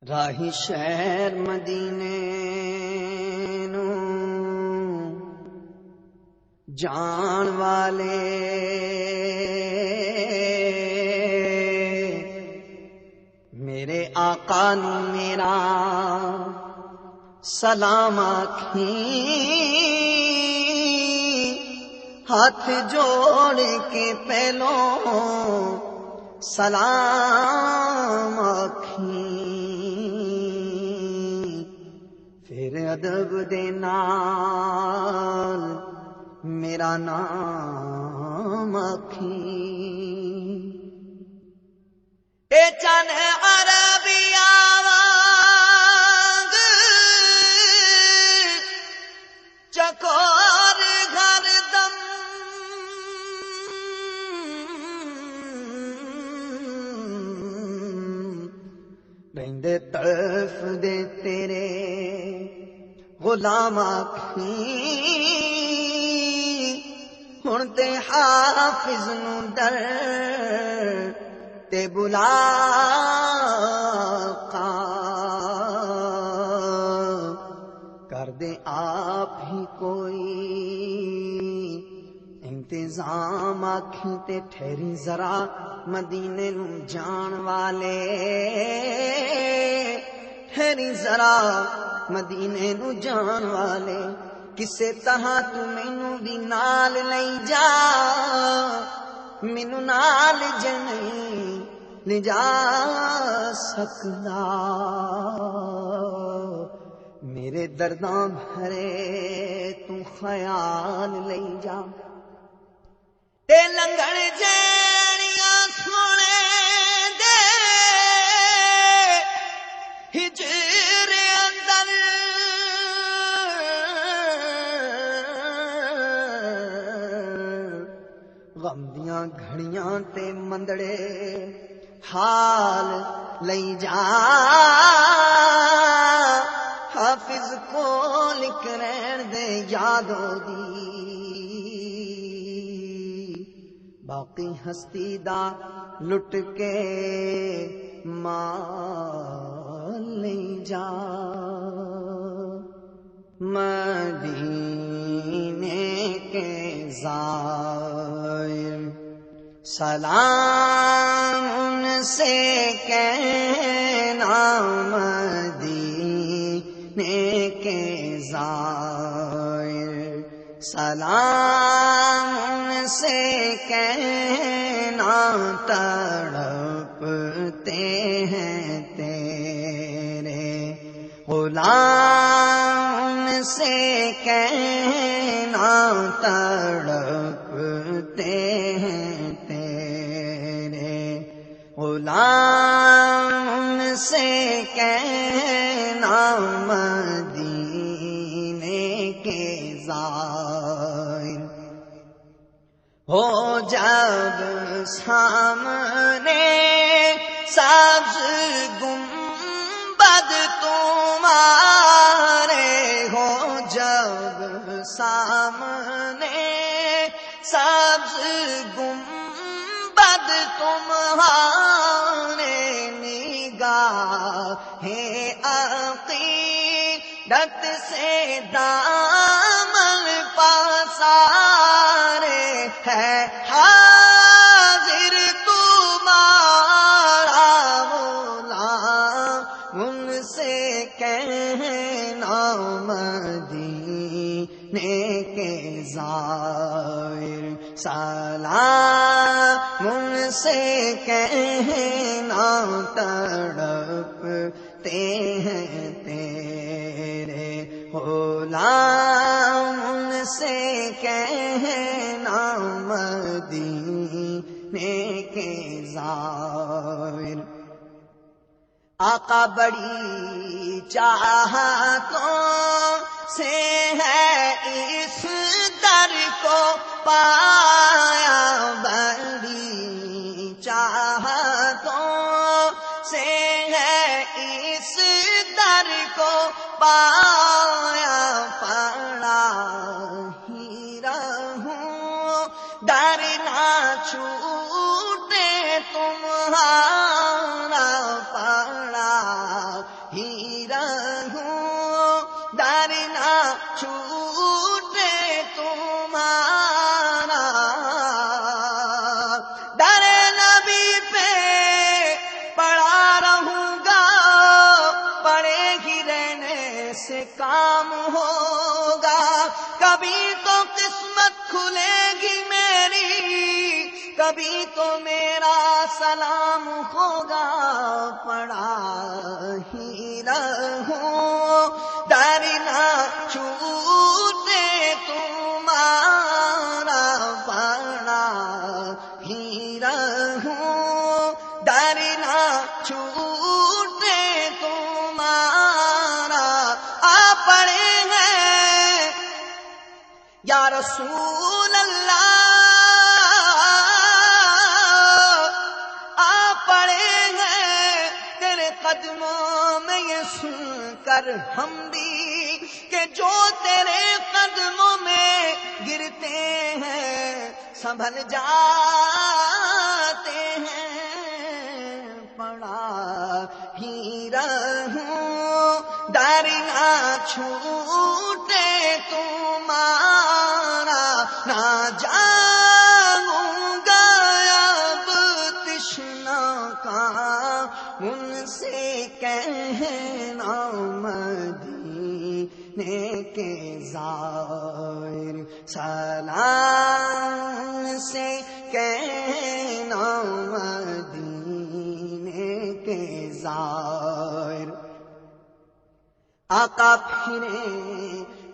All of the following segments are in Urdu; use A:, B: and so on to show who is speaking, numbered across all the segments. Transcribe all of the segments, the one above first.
A: راہی شہر مدینے نو جان والے میرے آقا نو میرا سلام آکھیں، ہاتھ جوڑ کے پہلوں سلام آکھیں، پھر ادب دے نال میرا نام آکھیں۔ اے چن عربیا وانگ چکور گھر دم رہندے طرف دے تیرے غلام آکھیں، ہن تے حافظ نو در تے بلا کر دے آپ ہی کوئی انتظام آکھیں تے ٹھہری ذرا مدینے نو جان والے، ٹھہری ذرا مدینے نو جان والے، کسے طرح تو مینوں بھی نال لئی جا، مینوں نال جے نہیں لے جا سکدا، میرے درداں بھرے تو خیال لئی جا، تے لنگڑ جیڑیاں سونے دے ہجر اندر غم دیاں گھڑیاں تے مندڑے حال لئی جا، حافظ کو لکھ رہن دے یادوں دی، باقی ہستی دا لٹ کے مال لئی جا، مدینے کے زائر سلام ان سے کہنا، مدینے کے زائر سلام ان سے کہنا، تڑپتے ہیں تیرے غلام ان سے کہنا، تڑپتے ہیں تیرے غلام ان سے کہنا، مدینے کے زائر ہو جب سامنے سبز گنبد تمہارے، ہو جب سامنے سبز گنبد تمہارے، نگاہیں عقیدت سے دامن پاسارے، ہے حاضر تمہارا غلام ان سے کہنا، مدینے کے زائر سلام ان سے کہنا، تڑپتے ہیں تیرے غلام ان سے کہنا، مدینے کے زائر آقا بڑی چاہتوں سے ہے اس در کو پایا، بڑی چاہتوں سے ہے اس در کو پایا، پڑا ہی رہوں در نہ چھوٹے تمہارا، پڑا ہی رہوں، در نہ چھوٹے تمہارا، در نبی پہ پڑا رہوں گا، پڑے ہی رہنے سے کام ہوگا، کبھی تو قسمت کھلے گی میری، کبھی تو میرا سلام ہوگا، پڑا ہی رہوں، در نہ چھوٹے تمہارا، پڑا ہی رہوں، در نہ چھوٹے تمہارا، آ پڑے ہیں یا رسول اللہ، قدموں میں یہ سن کر ہم بھی کہ جو تیرے قدموں میں گرتے ہیں سنبھل جاتے ہیں، پڑا ہی رہوں، در نہ چھوٹے تمہارا، نہ جاؤں گا اب تشنا کا ان سے کہنا، مدینے کے زائر سلام سے کہنا، مدینے کے زائر، آقا پھرے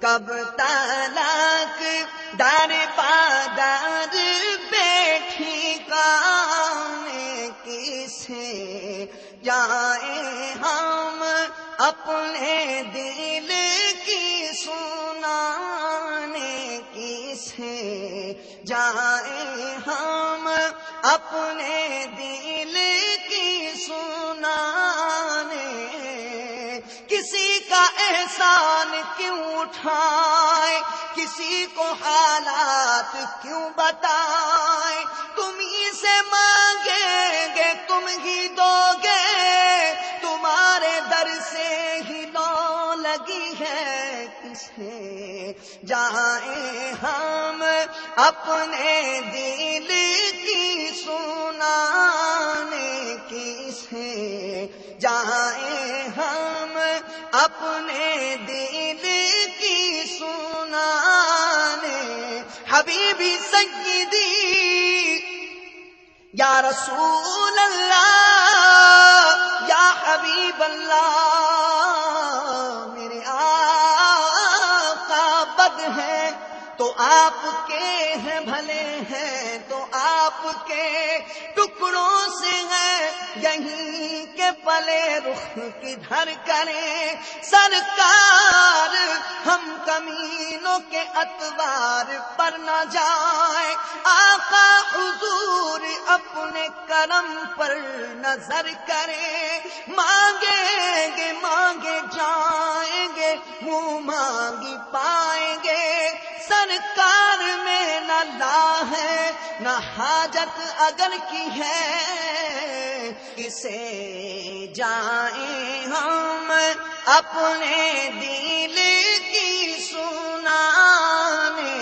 A: کب تلک در بادر بیٹھی کانے کسے جائے ہم اپنے دل کی سنانے، کسے جائے ہم اپنے دل کی سنانے، کسی کا احسان کیوں اٹھائے، کسی کو حالات کیوں بتائے، تم ہی سے مانگیں گے تم ہی دو گے، تمہارے در سے ہی لو لگی ہے، کسے جائیں ہم اپنے دل کی سنانے، کسے جائیں ہم اپنے دل کی سنانے، حبیبی سیدی یا رسول اللہ، یا حبیب اللہ، میرے آقا بد ہیں تو آپ کے ہیں، بھلے ہیں تو آپ کے ٹکڑوں سے ہیں، یہیں کے پلے رخ کدھر کریں سرکار، ہم کمینوں کے اتوار پر نہ جائیں، آقا حضور اپنے کرم پر نظر کریں، مانگیں گے مانگے جائیں گے، منہ مانگی پائیں گے، سرکار میں نہ لا ہے نہ حاجت اگر کی ہے، کسے جائیں ہم اپنے دل کی سنانے،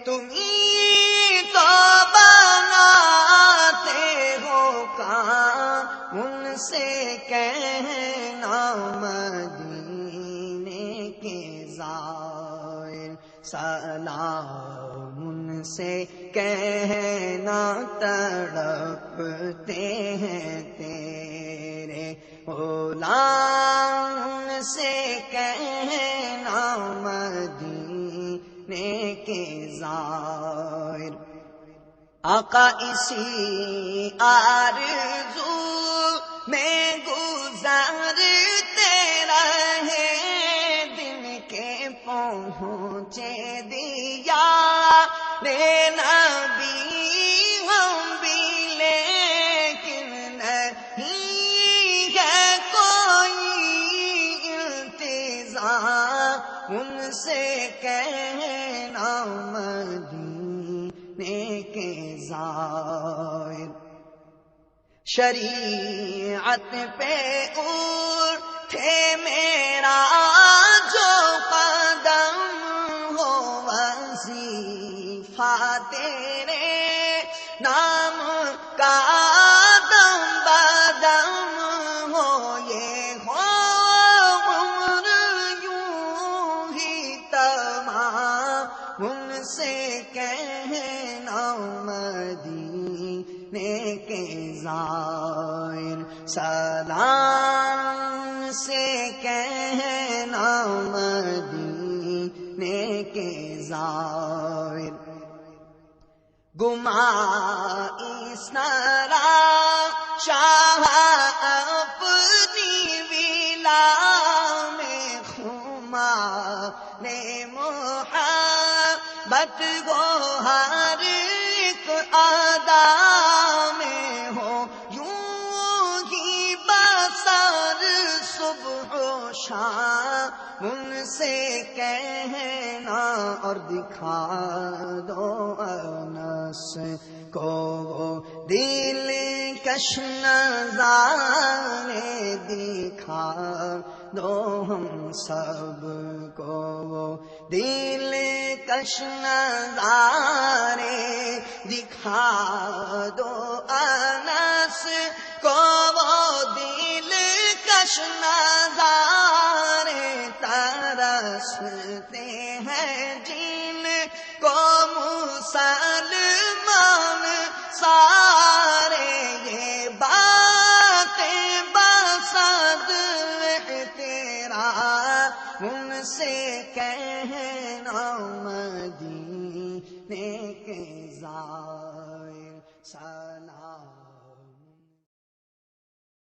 A: تمہیں تو بناتے ہو کام ان سے کہنا، مدینے کے زائر سلام ان سے کہنا، تڑپتے ہیں تیرے غلام سے کہنا، مدینے کے زائر، آقا اسی آرزو میں گزارتے رہے، دن کے پہنچے دیا نبی ہم بھی، لیکن نہیں ہے کوئی التزام ان سے کہنا، مدینے کے زائر، شریعت پہ اٹھے میرا جو قدم ہو وظیفہ تیرے نام کا دم بدم ہو، یہ ہو عمر یوں ہی تمام ان سے کہنا مدینے کے زائر، سلام سے کہنا مدینے کے زائر، گما اس نرا شاہ اپنی ولا میں خما نے محبت کو ہر ایک ادا میں ہو، یوں ہی بسر صبح و شام ان سے کہنا اور دکھا دو انس کو وہ دل کش نظارے، دکھا دو ہم سب کو وہ دل کش نظارے، دکھا دو انس کو وہ